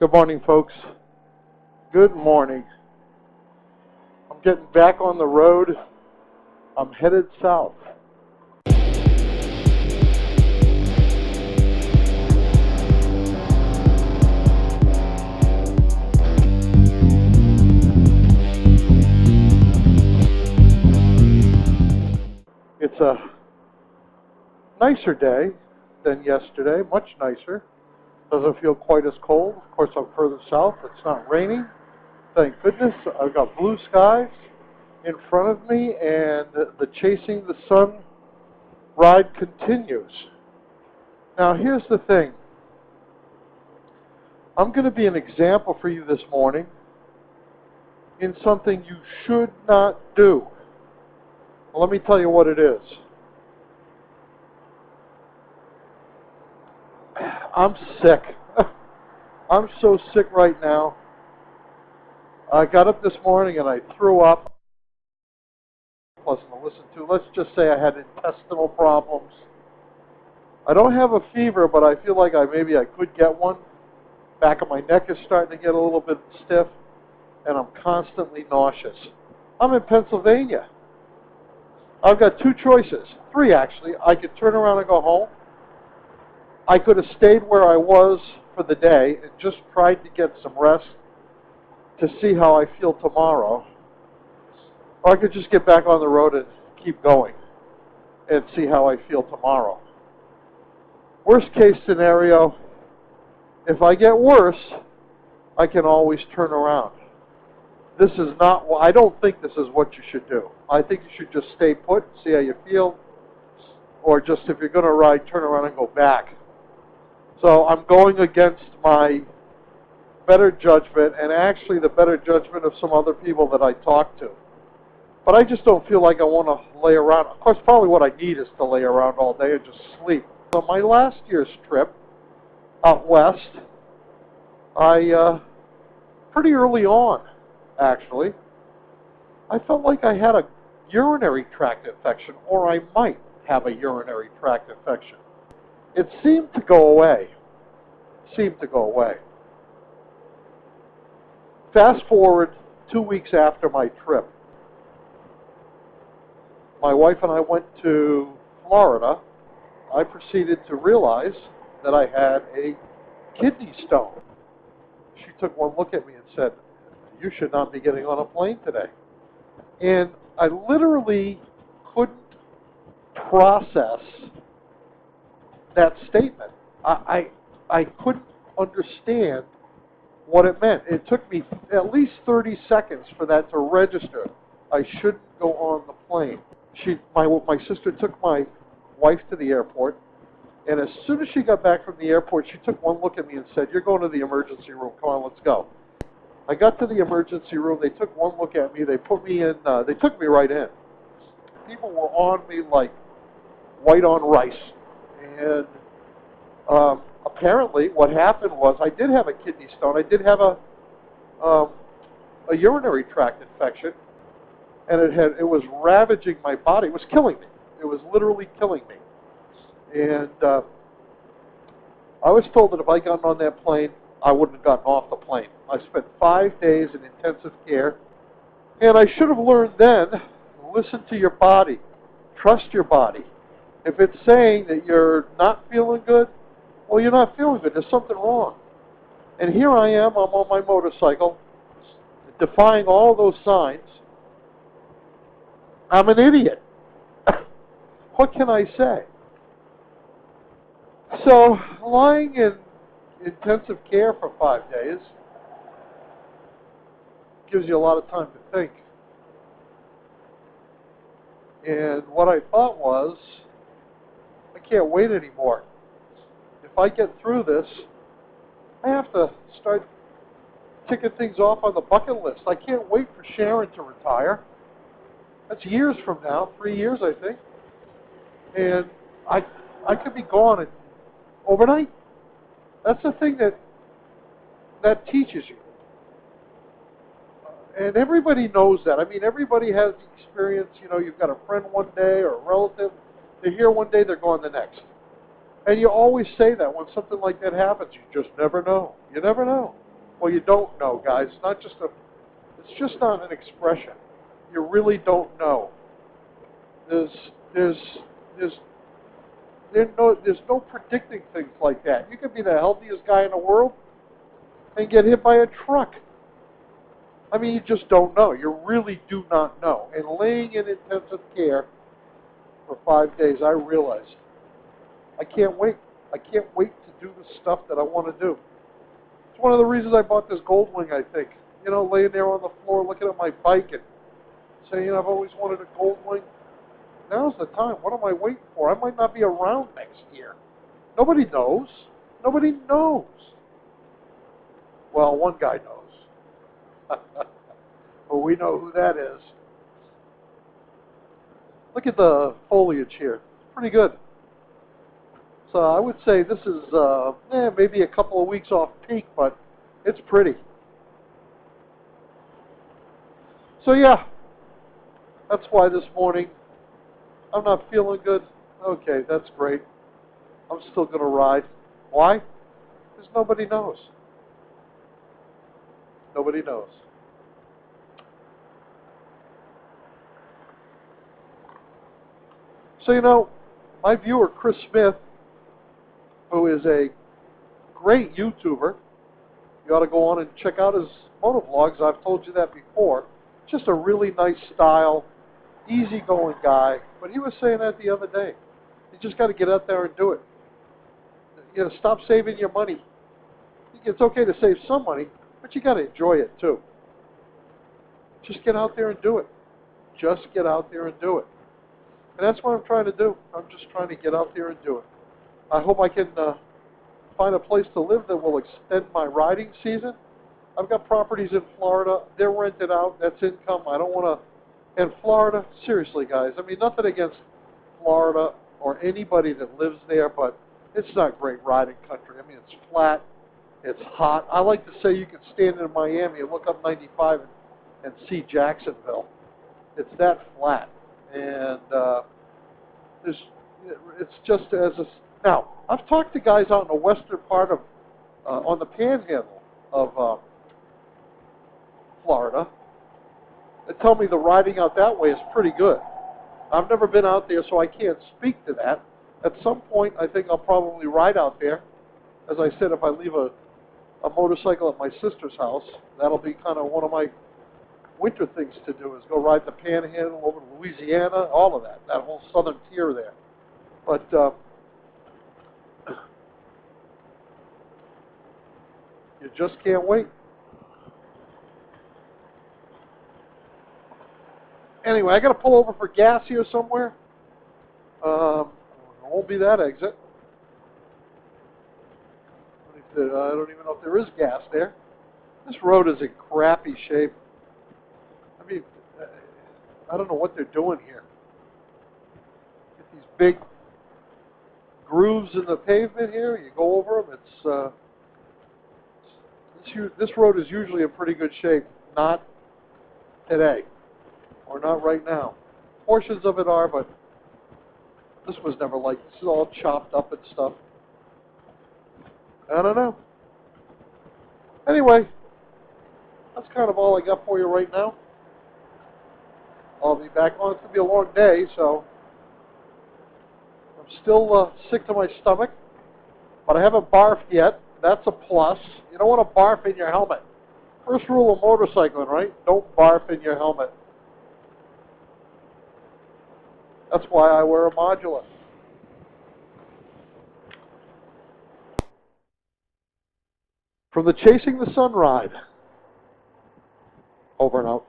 Good morning, folks. Good morning. I'm getting back on the road. I'm headed south. It's a nicer day than yesterday, much nicer. Doesn't feel quite as cold. Of course, I'm further south. It's not raining. Thank goodness. I've got blue skies in front of me, and the chasing the sun ride continues. Now, here's the thing. I'm going to be an example for you this morning in something you should not do. Well, let me tell you what it is. I'm sick. I'm so sick right now. I got up this morning and I threw up. Pleasant to listen to. Let's just say I had intestinal problems. I don't have a fever, but I feel like maybe I could get one. Back of my neck is starting to get a little bit stiff, and I'm constantly nauseous. I'm in Pennsylvania. I've got two choices. Three, actually. I could turn around and go home. I could have stayed where I was for the day and just tried to get some rest to see how I feel tomorrow. Or I could just get back on the road and keep going and see how I feel tomorrow. Worst case scenario, if I get worse, I can always turn around. This is not, I don't think this is what you should do. I think you should just stay put, see how you feel, or just if you're going to ride, turn around and go back. So I'm going against my better judgment, and actually the better judgment of some other people that I talk to. But I just don't feel like I want to lay around. Of course, probably what I need is to lay around all day and just sleep. On my last year's trip out west, pretty early on, actually, I felt like I had a urinary tract infection, or I might have a urinary tract infection. It seemed to go away. Fast forward 2 weeks after my trip. My wife and I went to Florida. I proceeded to realize that I had a kidney stone. She took one look at me and said, "You should not be getting on a plane today." And I literally couldn't process that statement. I couldn't understand what it meant. It took me at least 30 seconds for that to register. I shouldn't go on the plane. My sister took my wife to the airport, and as soon as she got back from the airport, she took one look at me and said, "You're going to the emergency room. Come on, let's go." I got to the emergency room. They took one look at me. They put me in. They took me right in. People were on me like white on rice. And apparently what happened was I did have a kidney stone. I did have a urinary tract infection. And it was ravaging my body. It was killing me. It was literally killing me. And I was told that if I got on that plane, I wouldn't have gotten off the plane. I spent 5 days in intensive care. And I should have learned then, listen to your body. Trust your body. If it's saying that you're not feeling good, well, you're not feeling good. There's something wrong. And here I am. I'm on my motorcycle, defying all those signs. I'm an idiot. What can I say? So, lying in intensive care for 5 days gives you a lot of time to think. And what I thought was, I can't wait anymore. If I get through this, I have to start ticking things off on the bucket list. I can't wait for Sharon to retire. That's years from now, 3 years, I think. And I could be gone overnight. That's the thing that teaches you. And everybody knows that. I mean, everybody has the experience. You know, you've got a friend one day or a relative. They're here one day, they're gone the next. And you always say that when something like that happens. You just never know. You never know. Well, you don't know, guys. It's just not an expression. You really don't know. There's, there's, there's, there's no predicting things like that. You could be the healthiest guy in the world and get hit by a truck. I mean, you just don't know. You really do not know. And laying in intensive care for 5 days, I realized I can't wait. I can't wait to do the stuff that I want to do. It's one of the reasons I bought this Goldwing, I think. You know, laying there on the floor looking at my bike and saying, I've always wanted a Goldwing. Now's the time. What am I waiting for? I might not be around next year. Nobody knows. Nobody knows. Well, one guy knows. But we know who that is. Look at the foliage here. It's pretty good. So I would say this is maybe a couple of weeks off peak, but it's pretty. So yeah, that's why this morning I'm not feeling good. Okay, that's great. I'm still going to ride. Why? Because nobody knows. Nobody knows. So, you know, my viewer, Chris Smith, who is a great YouTuber, you ought to go on and check out his moto vlogs. I've told you that before. Just a really nice style, easygoing guy. But he was saying that the other day. You just got to get out there and do it. You know, stop saving your money. It's okay to save some money, but you got to enjoy it too. Just get out there and do it. Just get out there and do it. And that's what I'm trying to do. I'm just trying to get out there and do it. I hope I can find a place to live that will extend my riding season. I've got properties in Florida. They're rented out. That's income. I don't want to. And Florida, seriously, guys, I mean, nothing against Florida or anybody that lives there, but it's not great riding country. I mean, it's flat. It's hot. I like to say you can stand in Miami and look up 95 and see Jacksonville. It's that flat. And it's just as a... Now, I've talked to guys out in the western part of, on the panhandle of Florida. They tell me the riding out that way is pretty good. I've never been out there, so I can't speak to that. At some point, I think I'll probably ride out there. As I said, if I leave a motorcycle at my sister's house, that'll be kind of one of my winter things to do, is go ride the panhandle over to Louisiana, all of that whole southern tier there. But you just can't wait. Anyway, I got to pull over for gas here somewhere. It won't be that exit. I don't even know if there is gas there. This road is in crappy shape. I mean, I don't know what they're doing here. Get these big grooves in the pavement here. You go over them. This road is usually in pretty good shape. Not today, or not right now. Portions of it are, but this was never like this. This is all chopped up and stuff. I don't know. Anyway, that's kind of all I got for you right now. I'll be back on. It's going to be a long day, so I'm still sick to my stomach, but I haven't barfed yet. That's a plus. You don't want to barf in your helmet. First rule of motorcycling, right? Don't barf in your helmet. That's why I wear a modular. From the Chasing the Sun ride. Over and out.